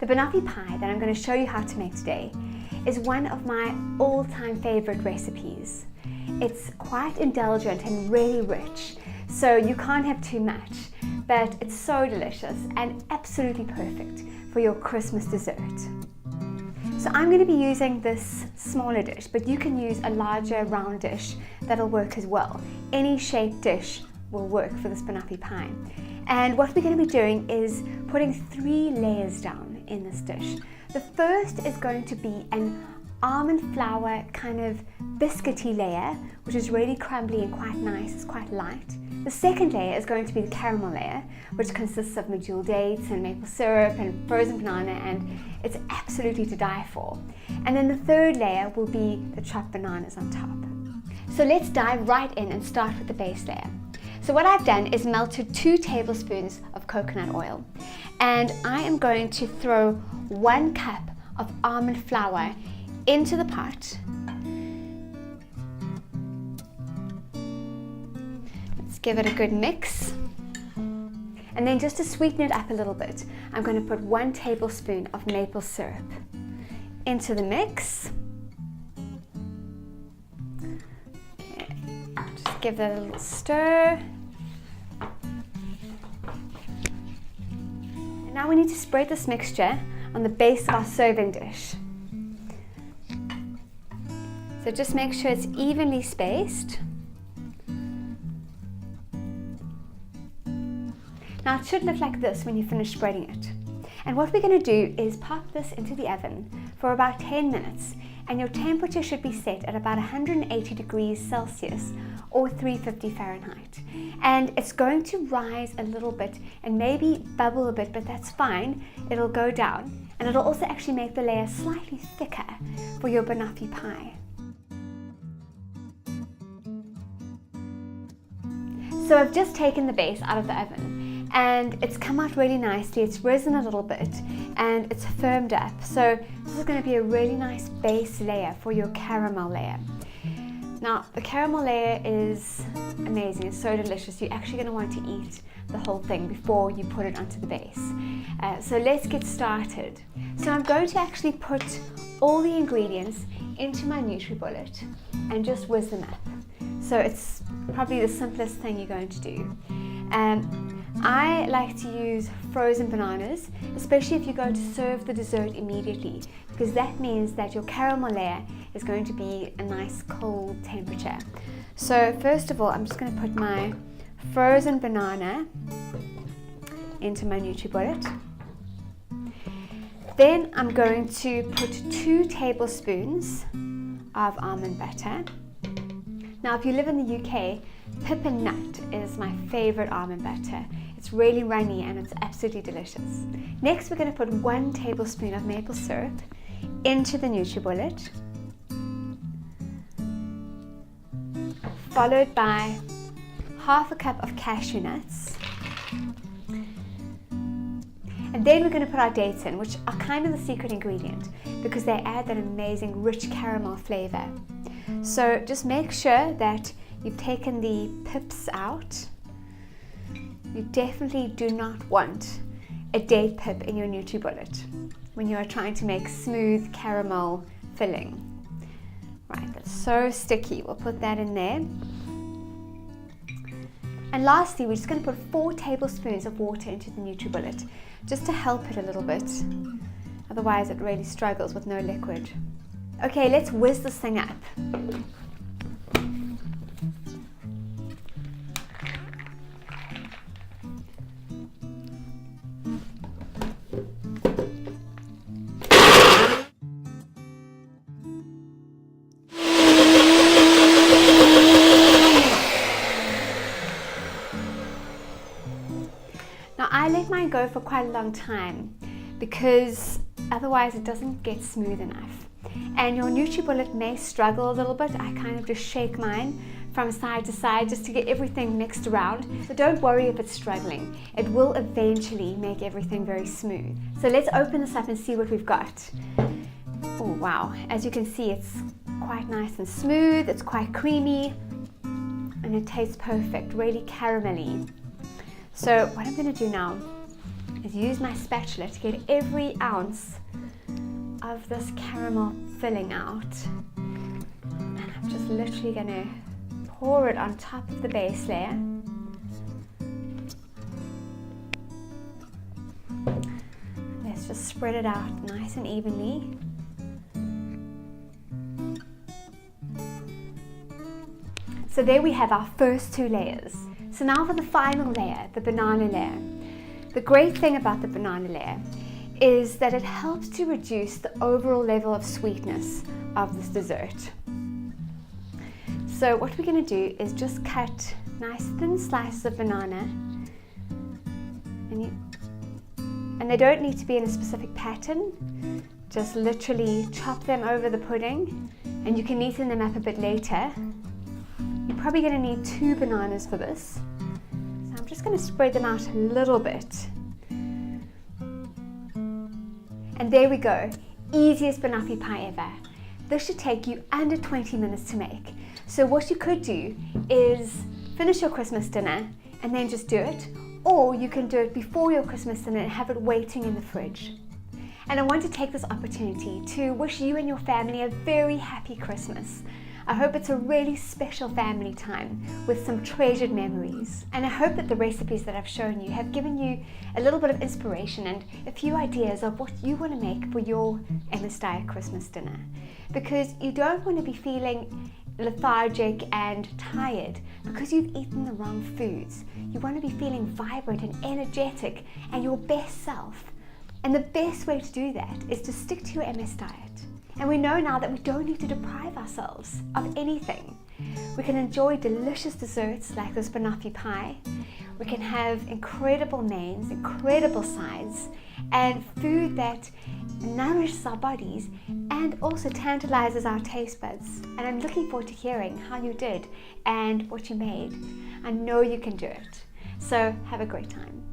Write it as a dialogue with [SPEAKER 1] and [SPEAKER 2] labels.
[SPEAKER 1] The Banoffee Pie that I'm going to show you how to make today is one of my all-time favorite recipes. It's quite indulgent and really rich, so you can't have too much, but it's so delicious and absolutely perfect for your Christmas dessert. So I'm going to be using this smaller dish, but you can use a larger round dish that'll work as well. Any shaped dish will work for this Banoffee pie. And what we're going to be doing is putting 3 layers down in this dish. The first is going to be an almond flour kind of biscuity layer, which is really crumbly and quite nice, it's quite light. The second layer is going to be the caramel layer, which consists of medjool dates and maple syrup and frozen banana, and it's absolutely to die for. And then the third layer will be the chopped bananas on top. So let's dive right in and start with the base layer. So what I've done is melted 2 tablespoons of coconut oil, and I am going to throw 1 cup of almond flour into the pot. Let's give it a good mix. And then just to sweeten it up a little bit, I'm going to put 1 tablespoon of maple syrup into the mix. Okay. Just give that a little stir. And now we need to spread this mixture on the base of our serving dish. So just make sure it's evenly spaced. Now it should look like this when you finish spreading it. And what we're going to do is pop this into the oven for about 10 minutes, and your temperature should be set at about 180 degrees Celsius or 350 Fahrenheit. And it's going to rise a little bit and maybe bubble a bit, but that's fine. It'll go down, and it'll also actually make the layer slightly thicker for your Banoffee pie. So I've just taken the base out of the oven, and it's come out really nicely. It's risen a little bit and it's firmed up. So this is going to be a really nice base layer for your caramel layer. Now the caramel layer is amazing, it's so delicious. You're actually going to want to eat the whole thing before you put it onto the base. So let's get started. So I'm going to actually put all the ingredients into my nutribullet and just whiz them up. So it's probably the simplest thing you're going to do. I like to use frozen bananas, especially if you're going to serve the dessert immediately, because that means that your caramel layer is going to be a nice cold temperature. So first of all, I'm just going to put my frozen banana into my nutribullet. Then I'm going to put 2 tablespoons of almond butter. Now if you live in the UK, pip and nut is my favorite almond butter. It's really runny and it's absolutely delicious. Next we're going to put 1 tablespoon of maple syrup into the nutribullet, followed by half a cup of cashew nuts. And then we're going to put our dates in, which are kind of the secret ingredient because they add that amazing rich caramel flavor. So just make sure that you've taken the pips out. You definitely do not want a date pip in your nutribullet when you are trying to make smooth caramel filling. Right, that's so sticky. We'll put that in there. And lastly, we're just going to put 4 tablespoons of water into the nutribullet just to help it a little bit. Otherwise it really struggles with no liquid. Okay, let's whiz this thing up. Now I let mine go for quite a long time because otherwise it doesn't get smooth enough. And your nutribullet may struggle a little bit. I kind of just shake mine from side to side just to get everything mixed around. So don't worry if it's struggling. It will eventually make everything very smooth. So let's open this up and see what we've got. Oh wow, as you can see it's quite nice and smooth, it's quite creamy, and it tastes perfect, really caramelly. So what I'm going to do now is use my spatula to get every ounce of this caramel filling out. And I'm just literally going to pour it on top of the base layer. Let's just spread it out nice and evenly. So there we have our first 2 layers. So now for the final layer, the banana layer. The great thing about the banana layer is that it helps to reduce the overall level of sweetness of this dessert. So what we're going to do is just cut nice thin slices of banana, and they don't need to be in a specific pattern. Just literally chop them over the pudding, and you can neaten them up a bit later. You're probably going to need 2 bananas for this. So I'm just going to spread them out a little bit. And there we go, easiest Banoffee pie ever. This should take you under 20 minutes to make. So what you could do is finish your Christmas dinner and then just do it, or you can do it before your Christmas dinner and have it waiting in the fridge. And I want to take this opportunity to wish you and your family a very happy Christmas. I hope it's a really special family time with some treasured memories. And I hope that the recipes that I've shown you have given you a little bit of inspiration and a few ideas of what you want to make for your Emma's Diet Christmas dinner. Because you don't want to be feeling lethargic and tired because you've eaten the wrong foods. You want to be feeling vibrant and energetic and your best self. And the best way to do that is to stick to your MS diet. And we know now that we don't need to deprive ourselves of anything. We can enjoy delicious desserts like this Banoffee pie. We can have incredible mains, incredible sides, and food that nourishes our bodies and also tantalizes our taste buds. And I'm looking forward to hearing how you did and what you made. I know you can do it. So have a great time.